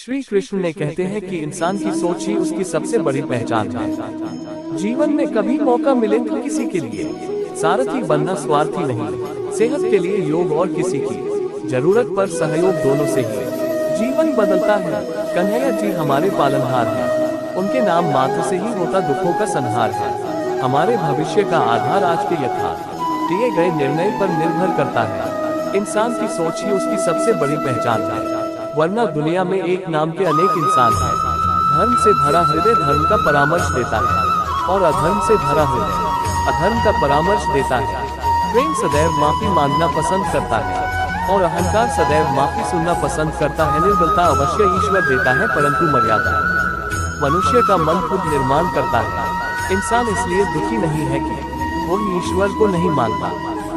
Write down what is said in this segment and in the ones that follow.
श्री कृष्ण ने कहते हैं कि इंसान की सोच ही उसकी सबसे बड़ी पहचान है। जीवन में कभी मौका मिले तो किसी के लिए सारथी बनना स्वार्थी नहीं, सेहत के लिए योग और किसी की जरूरत पर सहयोग, दोनों से ही जीवन बदलता है। कन्हैया जी हमारे पालनहार हैं, उनके नाम मात्र से ही होता दुखों का संहार है। हमारे भविष्य का आधार आज के यथार्थ दिए गए निर्णय पर निर्भर करता है। इंसान की सोच ही उसकी सबसे बड़ी पहचान है, वरना दुनिया में एक नाम के अनेक इंसान हैं। धर्म से भरा हृदय धर्म का परामर्श देता है, और अधर्म से भरा हृदय अधर्म का परामर्श देता है। प्रेम सदैव माफी मांगना पसंद करता है, और अहंकार सदैव माफी सुनना पसंद करता है। निर्बलता अवश्य ईश्वर देता है, परंतु मर्यादा मनुष्य का मन खुद निर्माण करता है। इंसान इसलिए दुखी नहीं है कि वो ईश्वर को नहीं मानता,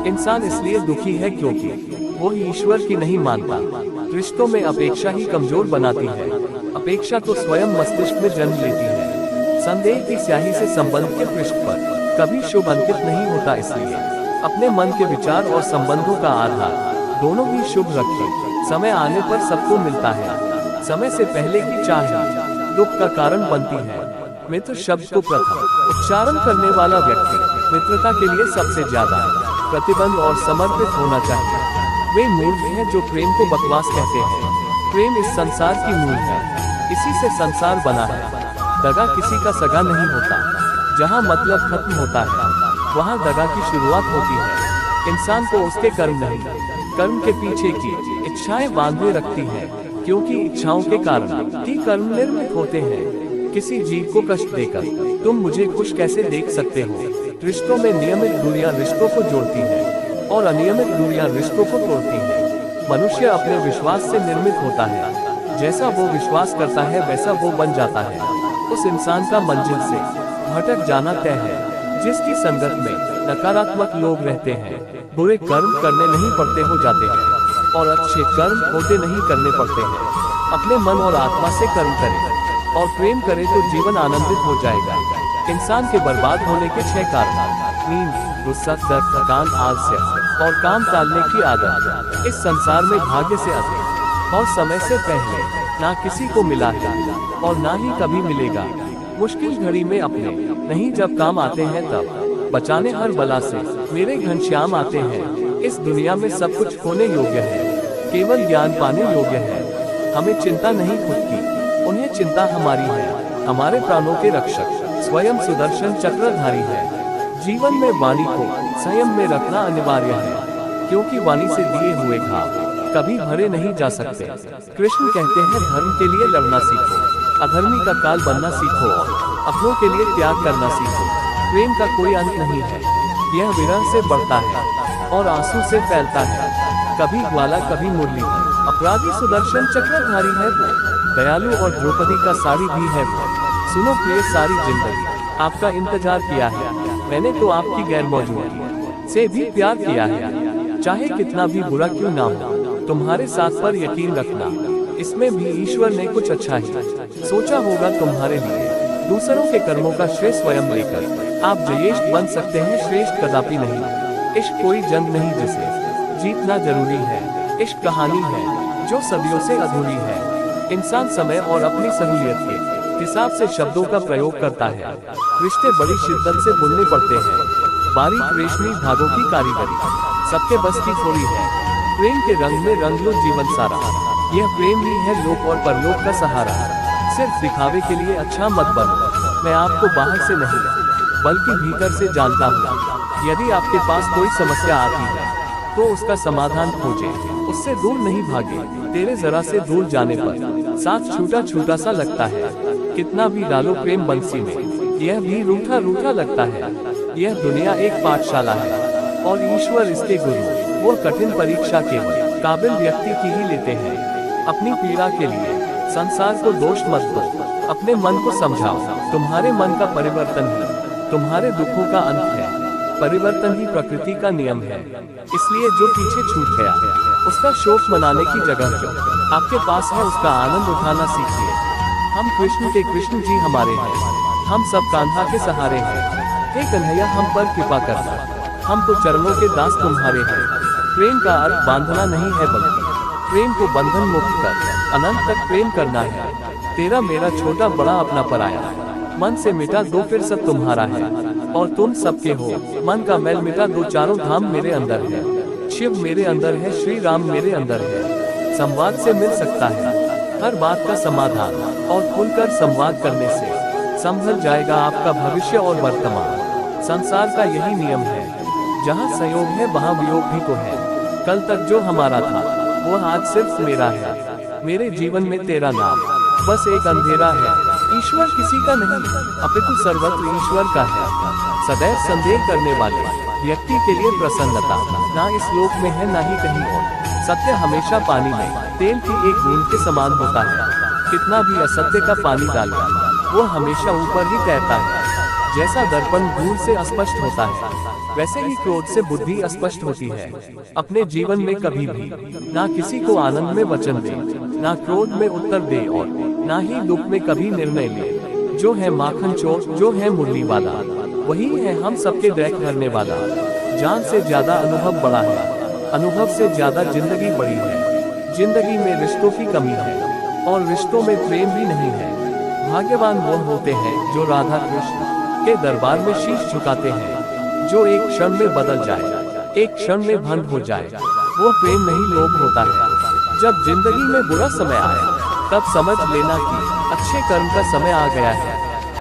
इंसान इसलिए दुखी है क्योंकि वो ईश्वर की नहीं मानता। रिश्तों में अपेक्षा ही कमजोर बनाती है, अपेक्षा तो स्वयं मस्तिष्क में जन्म लेती है। संदेह की स्याही से संबंध के पृष्ठ पर कभी शुभ अंकित नहीं होता, इसलिए अपने मन के विचार और संबंधों का आधार दोनों ही शुभ रखें। समय आने पर सबको मिलता है, समय से पहले की चाह दुख का कारण बनती है। मित्र शब्द को प्रथम उच्चारण करने वाला व्यक्ति मित्रता के लिए सबसे ज्यादा प्रतिबंध और समर्पित होना चाहिए। वे मूर्ख हैं जो प्रेम को बकवास कहते हैं। प्रेम इस संसार की मूल है, इसी से संसार बना है। दगा किसी का सगा नहीं होता, जहाँ मतलब खत्म होता है वहाँ दगा की शुरुआत होती है। इंसान को उसके कर्म नहीं, कर्म के पीछे की इच्छाएं बांधे रखती है, क्योंकि इच्छाओं के कारण ही कर्म निर्मित होते हैं। किसी जीव को कष्ट देकर तुम मुझे खुश कैसे देख सकते हो। रिश्तों में नियमित दूरियां रिश्तों को जोड़ती हैं, और अनियमित दूरियां रिश्तों को तोड़ती हैं। मनुष्य अपने विश्वास से निर्मित होता है, जैसा वो विश्वास करता है वैसा वो बन जाता है। उस इंसान का मंजिल से भटक जाना तय है, जिसकी संगत में नकारात्मक लोग रहते हैं। बुरे कर्म करने नहीं पड़ते हो जाते हैं, और अच्छे कर्म होते नहीं करने पड़ते हैं। अपने मन और आत्मा से कर्म करें और प्रेम करें तो जीवन आनंदित हो जाएगा। इंसान के बर्बाद होने के 6 कारण: नींद, गुस्सा, दर्द, थकान, आलस्य और काम टालने की आदत। इस संसार में भाग्य से अधिक और समय से पहले ना किसी को मिला है और ना ही कभी मिलेगा। मुश्किल घड़ी में अपने नहीं जब काम आते हैं तब बचाने हर बला से मेरे घनश्याम आते हैं। इस दुनिया में सब कुछ खोने योग्य है, केवल ज्ञान पाने योग्य है। हमें चिंता नहीं खुद की, उन्हें चिंता हमारी है। हमारे प्राणों के रक्षक स्वयं सुदर्शन चक्रधारी है। जीवन में वाणी को संयम में रखना अनिवार्य है, क्योंकि वाणी से दिए हुए घाव कभी भरे नहीं जा सकते। कृष्ण कहते हैं धर्म के लिए लड़ना सीखो, अधर्मी का काल बनना सीखो, अपनों के लिए त्याग करना सीखो। प्रेम का कोई अंत नहीं है, यह विरह से बढ़ता है और आंसू से फैलता है। कभी ग्वाला कभी मुरली, अपराधी सुदर्शन चक्रधारी है वो, दयालु और द्रौपदी का साड़ी भी है वो। सुनो प्रिय, सारी जिंदगी आपका इंतजार किया है मैंने, तो आपकी गैर मौजूदगी से भी प्यार किया है। चाहे कितना भी बुरा क्यों ना हो, तुम्हारे साथ पर यकीन रखना, इसमें भी ईश्वर ने कुछ अच्छा ही सोचा होगा तुम्हारे लिए। दूसरों के कर्मों का श्रेय स्वयं लेकर आप जयेश बन सकते हैं, श्रेष्ठ कदापि नहीं। इश्क कोई जंग नहीं जिसे जीतना जरूरी है, इश्क कहानी है जो सदियों से अधूरी है। इंसान समय और अपनी सहूलियत के हिसाब से शब्दों का प्रयोग करता है। रिश्ते बड़ी शिद्दत से बुनने पड़ते हैं, बारीक रेशमी धागों की कारीगरी सबके बस की थोड़ी है। प्रेम के रंग में रंग लो जीवन सारा, यह प्रेम ही है लोक और परलोक का सहारा। सिर्फ दिखावे के लिए अच्छा मत बनो, मैं आपको बाहर से नहीं बल्कि भीतर से जानता हूँ। यदि आपके पास कोई समस्या आती है तो उसका समाधान खोजें, उससे दूर नहीं भागे। तेरे जरा से दूर जाने पर साथ छूटा छूटा सा लगता है। कितना भी डालो प्रेम बंसी में, यह भी रूठा रूठा लगता है। यह दुनिया एक पाठशाला है और ईश्वर इसके गुरु। वो कठिन परीक्षा केवल काबिल व्यक्ति की ही लेते हैं। अपनी पीड़ा के लिए संसार को दोष मत दो, अपने मन को समझाओ। तुम्हारे मन का परिवर्तन ही तुम्हारे दुखों का अंत है। परिवर्तन ही प्रकृति का नियम है, इसलिए जो पीछे छूट गया उसका शोक मनाने की जगह जो आपके पास है उसका आनंद उठाना सीखिए। हम कृष्ण के कृष्ण जी हमारे हैं, हम सब कान्हा के सहारे हैं। हे कन्हैया हम पर कृपा करना, हम तो चरणों के दास तुम्हारे हैं। प्रेम का अर्थ बांधना नहीं है, बल्कि प्रेम को बंधन मुक्त कर अनंत तक प्रेम करना है। तेरा मेरा छोटा बड़ा अपना पराया, मन से मिटा दो फिर सब तुम्हारा है, और तुम सबके हो। मन का मैल मिटा दो, चारों धाम मेरे अंदर है। शिव मेरे अंदर है, श्री राम मेरे अंदर है। संवाद से मिल सकता है हर बात का समाधान, और खुलकर संवाद करने से संभल जाएगा आपका भविष्य और वर्तमान। संसार का यही नियम है, जहाँ संयोग है वहाँ वियोग भी तो है। कल तक जो हमारा था वो आज सिर्फ मेरा है। मेरे जीवन में तेरा नाम बस एक अंधेरा है। ईश्वर किसी का नहीं अपितु सर्वत्र ईश्वर का है। सदैव संदेह करने वाले व्यक्ति के लिए प्रसन्नता ना इस लोक में है ना ही कहीं और। सत्य हमेशा पानी में तेल की एक बूंद के समान होता है। कितना भी असत्य का पानी डाले वो हमेशा ऊपर ही तैरता है। जैसा दर्पण धूल से अस्पष्ट होता है, वैसे ही क्रोध से बुद्धि अस्पष्ट होती है। अपने जीवन में कभी भी ना किसी को आनंद में वचन दे, ना क्रोध में उत्तर दे, और ना ही दुख में कभी निर्णय ले। जो है माखन चोर, जो है मुरली वाला, वही है हम सबके दैख भरने वाला। जान से ज्यादा अनुभव बड़ा है, अनुभव से ज्यादा जिंदगी बड़ी है। जिंदगी में रिश्तों की कमी है, और रिश्तों में प्रेम भी नहीं है। भाग्यवान वो होते हैं जो राधा कृष्ण के दरबार में शीश झुकाते हैं। जो एक क्षण में बदल जाए, एक क्षण में भंग हो जाए, वो प्रेम नहीं लोभ होता है। जब जिंदगी में बुरा समय आए तब समझ लेना कि अच्छे कर्म का समय आ गया है।